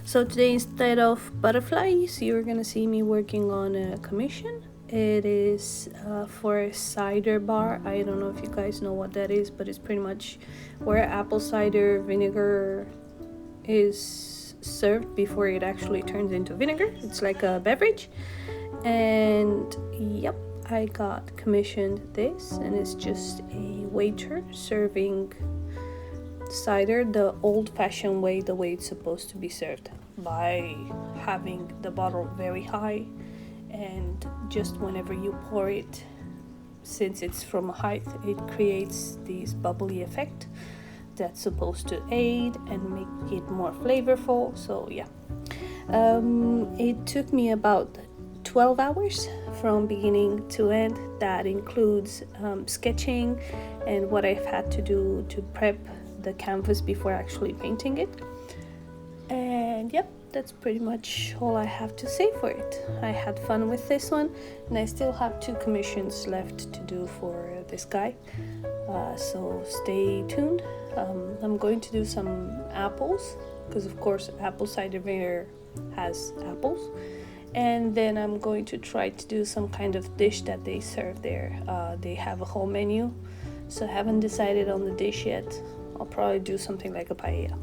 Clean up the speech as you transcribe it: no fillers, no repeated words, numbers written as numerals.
So today, instead of butterflies, you're gonna see me working on a commission. It is for a cider bar. I don't know if you guys know what that is, but it's pretty much where apple cider vinegar is served before it actually turns into vinegar. It's like a beverage. And yep, I got commissioned this, and it's just a waiter serving cider the old-fashioned way, the way it's supposed to be served, by having the bottle very high, and just whenever you pour it, since it's from a height, it creates this bubbly effect that's supposed to aid and make it more flavorful. So yeah, it took me about 12 hours from beginning to end. That includes sketching and what I've had to do to prep the canvas before actually painting it. And yep, that's pretty much all I have to say for it. I had fun with this one, and I still have 2 commissions left to do for this guy, so stay tuned. I'm going to do some apples, because of course apple cider vinegar has apples, and then I'm going to try to do some kind of dish that they serve there. They have a whole menu, so I haven't decided on the dish yet. I'll probably do something like a paella.